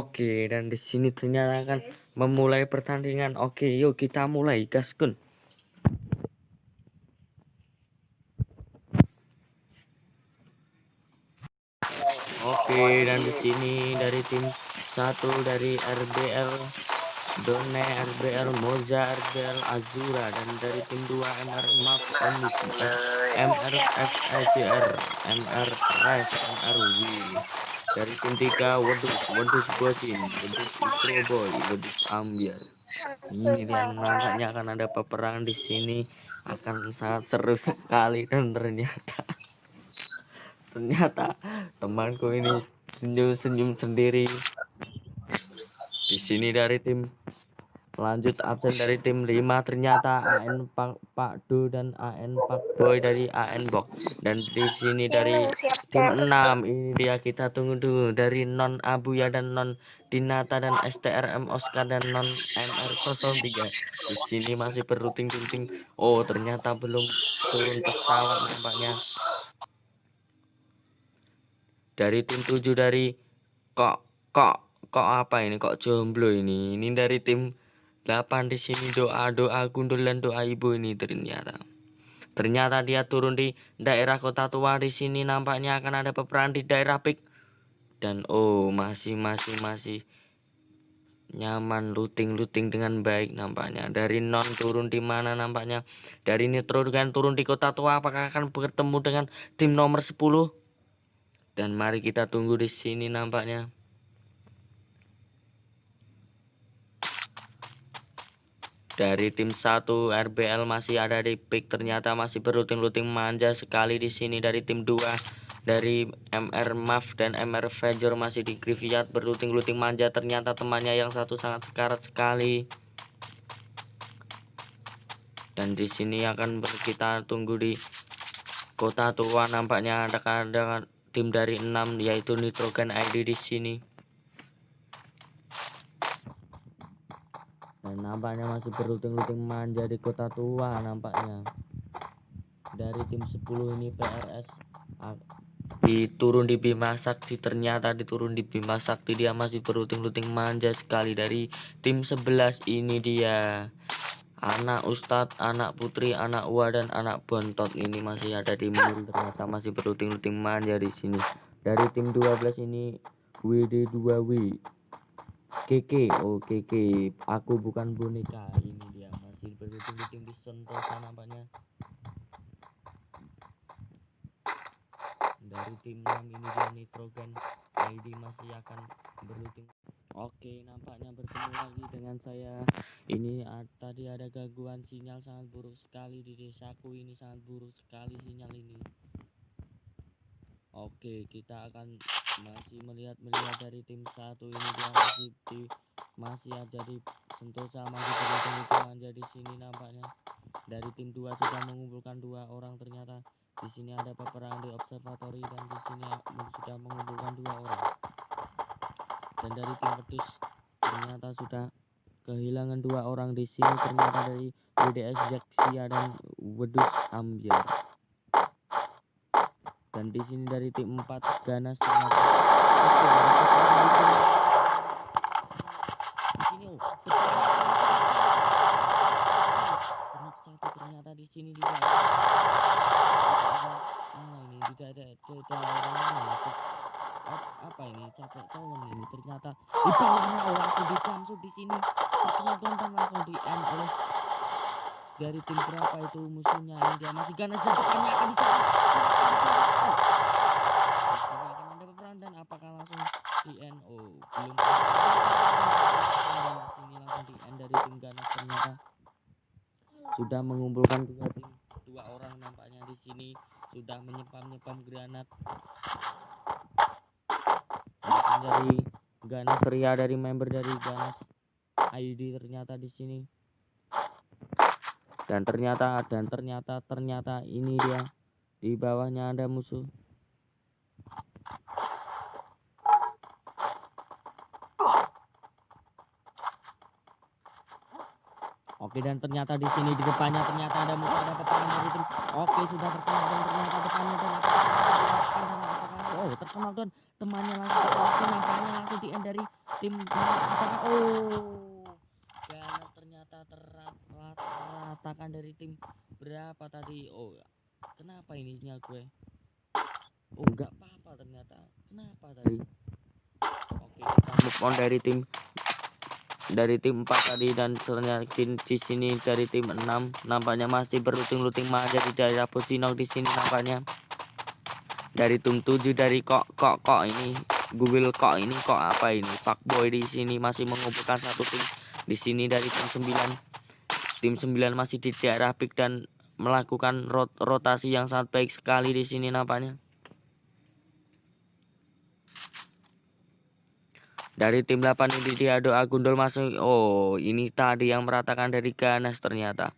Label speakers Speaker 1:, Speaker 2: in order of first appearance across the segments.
Speaker 1: Oke, dan di sini ternyata akan memulai pertandingan. Oke, yuk kita mulai, gaskun. Oke, dan di sini dari tim 1 dari RBL Done, RBL Moza, RBL Azura, dan dari tim 2 MR Maf Omis, MRF AJR, MR Res, MR Win. Dari tim 3 Wedus Bocin, Wedus Ikroboy, Wedus Ambiar. Ini dia, nampaknya akan ada peperangan di sini, akan sangat seru sekali. Dan ternyata temanku ini senyum-senyum sendiri. Di sini dari tim lanjut absen dari tim 5 ternyata AN Pak Do dan AN Pak Boy dari AN Box. Dan di sini dari tim 6 ini dia, kita tunggu dulu, dari non Abuya dan non Dinata dan STRM Oscar dan non MR03. Di sini masih berruting-ruting. Oh, ternyata belum turun pesawat nampaknya. Dari tim 7 dari kok apa ini, kok jomblo ini dari tim 8 di sini, doa gundul dan doa ibu ini ternyata dia turun di daerah Kota Tua. Di sini nampaknya akan ada peperangan di daerah Pik. Dan oh, masih nyaman looting dengan baik nampaknya. Dari non turun di mana nampaknya? Dari Nitro dengan turun di Kota Tua, apakah akan bertemu dengan tim nomor 10? Dan mari kita tunggu di sini nampaknya. Dari tim 1 RBL masih ada di pick, ternyata masih berluting-luting manja sekali di sini. Dari tim 2 dari MR Maf dan MR Fajor masih di Griviat berluting-luting manja, ternyata temannya yang satu sangat sekarat sekali. Dan di sini akan kita tunggu di Kota Tua, nampaknya ada tim dari 6 yaitu Nitrogen ID di sini. Dan nampaknya masih berluting-luting manja di Kota Tua nampaknya. Dari tim 10 ini PRS diturun di Bima Sakti, ternyata diturun di Bima Sakti, dia masih berluting-luting manja sekali. Dari tim 11 ini dia anak Ustadz, anak Putri, anak Uwa dan anak Bontot ini masih ada di Mul, ternyata masih berluting-luting manja di sini. Dari tim 12 ini WD2W Keke, oh Keke, aku bukan boneka, ini dia masih berluting-luting di Sentosa nampaknya. Dari tim 6 ini dia Nitrogen ID masih akan berluting. Oke, nampaknya bertemu lagi dengan saya. Ini tadi ada gangguan sinyal sangat buruk sekali di desaku ini, sangat buruk sekali sinyal ini. Oke, kita akan masih melihat dari tim 1 ini dia masih ada di Sentosa, masih berluting-luting manja di sini nampaknya. Dari tim 2 sudah mengumpulkan 2 orang, ternyata di sini ada peperangan di observatori, dan di sini sudah mengumpulkan 2 orang. Dan dari tim Wedus ternyata sudah kehilangan 2 orang di sini, ternyata dari WDS Jaksia dan Wedus Ambiar. Dan di sini dari tim 4 Ganas ternyata ternyata di sini juga ini tidak ada apa ini, capek kawan ini, ternyata di bawahnya langsung disamsut di sini, terkena langsung di end oleh dari tim berapa itu musuhnya. Ini dia masih Ganas, dan depannya akan akan ada peperangan, dan apakah langsung di end? Oh, belum. Sini langsung di end dari tim Ganas, ternyata sudah mengumpulkan 2 orang nampaknya. Di sini sudah menyepam granat dari Ganas Ria, dari member dari Ganas ID ternyata di sini. Dan ternyata ini dia, di bawahnya ada musuh. Oke, dan ternyata di sini di depannya ternyata ada musuh, ada peperangan dari tim. Oke, sudah terkena, dan ternyata depannya terkena, oh terkena, dan temannya langsung nampaknya langsung di end dari tim apakah Ganas ternyata terratakan dari tim berapa tadi? Oh, kenapa ininya gue? Oh, nggak apa-apa ternyata. Kenapa tadi? Oke, kita move on dari tim 4 tadi, dan ternyata di sini dari tim 6 nampaknya masih berluting-luting manja di daerah Pocinok di sini nampaknya. Dari tim 7 dari kok ini Google kok apa ini fuckboy di sini masih mengumpulkan satu tim di sini. Dari tim 9 masih di daerah pick dan melakukan rotasi yang sangat baik sekali di sini nampaknya. Dari tim 8 ini dia doa gundul masuk. Oh, ini tadi yang meratakan dari Ganas ternyata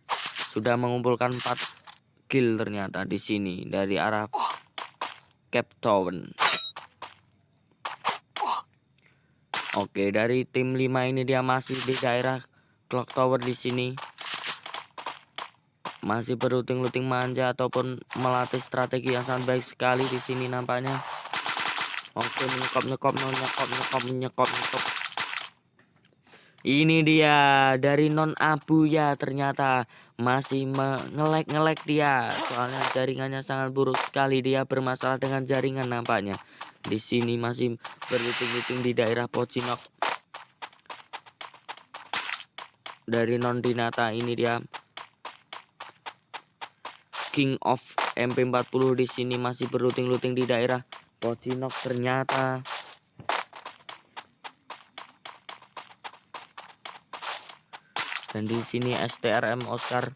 Speaker 1: sudah mengumpulkan 4 kill ternyata di sini dari arah Cape Town. Oke, dari tim 5 ini dia masih di daerah Clock Tower di sini. Masih berluting-luting manja ataupun melatih strategi yang sangat baik sekali di sini nampaknya. Oke, nyekop. Ini dia dari non abu ya, ternyata masih ngelek dia. Soalnya jaringannya sangat buruk sekali, dia bermasalah dengan jaringan nampaknya. Di sini masih berluting-luting di daerah Pocinok. Dari non Dinata ini dia King of MP40 di sini masih berluting-luting di daerah Pocinok ternyata. Dan di sini STRM Oscar,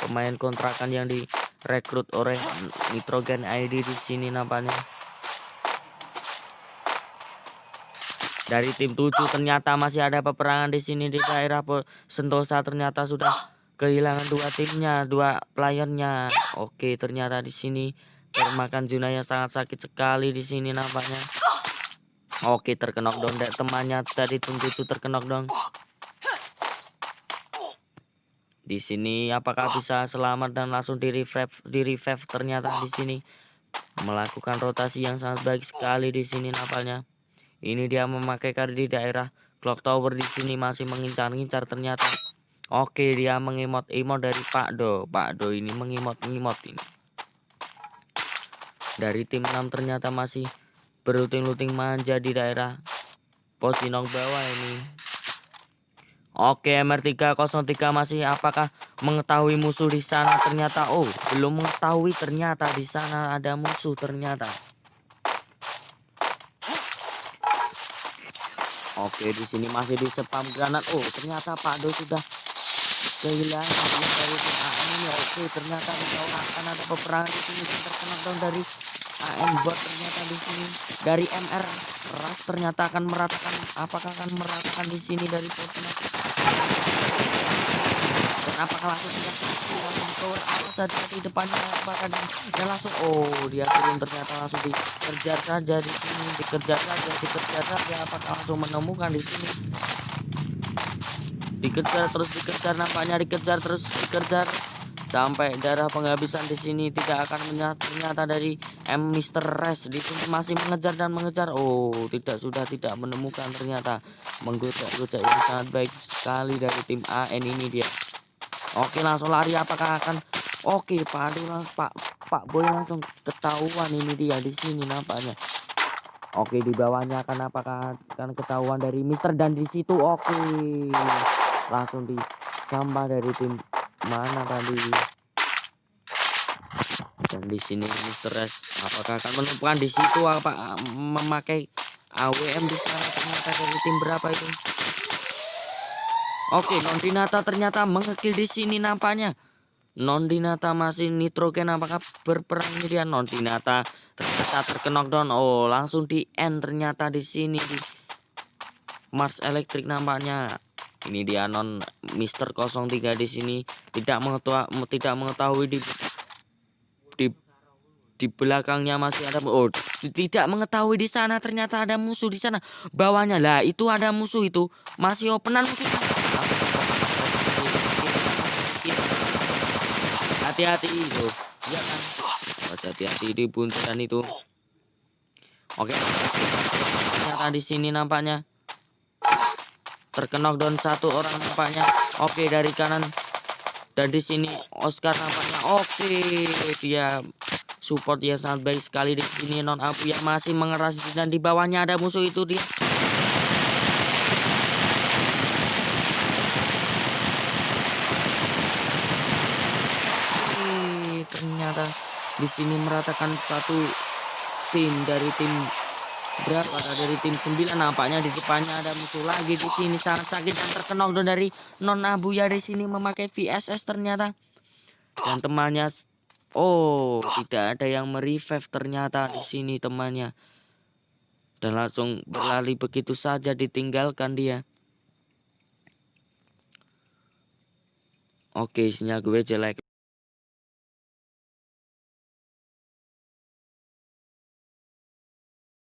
Speaker 1: pemain kontrakan yang direkrut oleh Nitrogen ID di sini nampaknya. Dari tim 7 ternyata masih ada peperangan di sini di daerah Sentosa, ternyata sudah kehilangan 2 timnya, 2 playernya. Oke, ternyata di sini termakan zona yang sangat sakit sekali di sini nampaknya. Oke, terkenok dong temannya tadi tim 7 terkenok dong. Di sini apakah bisa selamat dan langsung di revive ternyata di sini melakukan rotasi yang sangat baik sekali di sini nampaknya. Ini dia memakai kari di daerah Clock Tower di sini masih mengincar-incar ternyata. Oke, dia mengemot dari Pak Do ini mengemot ini. Dari tim 6 ternyata masih berluting-luting manja di daerah Pocinok bawah ini. Oke, MR303 masih apakah mengetahui musuh di sana ternyata? Oh, belum mengetahui ternyata di sana ada musuh ternyata. Oke, di sini masih di spam granat. Oh, ternyata Pak Do sudah kehilangan dari tim AM ini. Oke, ternyata di bawah akan ada peperangan di sini, terkena down dari AM bot ternyata di sini. Dari MR Ras ternyata akan meratakan, apakah akan meratakan di sini dari Fortnite. Dan apakah langsung power apa saja di depannya, apakah dia langsung dia turun ternyata langsung dikejar saja di sini, dikejar saja apakah langsung menemukan di sini. Dikejar nampaknya, dikejar sampai darah penghabisan di sini tidak akan ternyata dari Mr. Res di sini masih mengejar. Oh, tidak menemukan ternyata, menggocek yang sangat baik sekali dari tim AN ini dia. Oke, langsung lari apakah akan Pak Boy langsung ketahuan ini dia di sini nampaknya. Oke, di bawahnya apakah akan ketahuan dari Mister dan di situ langsung disampah dari tim mana tadi. Dan di sini Mister S apakah akan menemukan di situ apa memakai AWM di sana ternyata dari tim berapa itu. Oke, non Dinata ternyata mengekill di sini nampaknya. Non Dinata masih Nitrogen, apakah berperang ini dia? Non Dinata ternyata terkenok down. Oh, langsung di end ternyata di sini di Mars Electric nampaknya. Ini dia non Mister 03 di sini tidak mengetahui di belakangnya masih ada tidak mengetahui di sana ternyata ada musuh di sana bawahnya. Lah, itu ada musuh, itu masih openan musuh. Hati-hati itu. Ya kan? Hati-hati di bunteran itu. Oke. Ternyata di sini nampaknya terkena down satu orang nampaknya. Oke, dari kanan. Dan di sini Oscar nampaknya oke, dia support yang sangat baik sekali di sini. Non Abu yang masih mengeras dan di bawahnya ada musuh itu dia. Ternyata di sini meratakan satu tim dari tim berapa? Dari tim 9 nampaknya di depannya ada musuh lagi di sini sangat sakit dan terkena down dari Non Abu ya di sini memakai VSS ternyata. Dan temannya tidak ada yang merevive ternyata di sini temannya. Dan langsung berlari begitu saja ditinggalkan dia. Oke, sinyal gue jelek.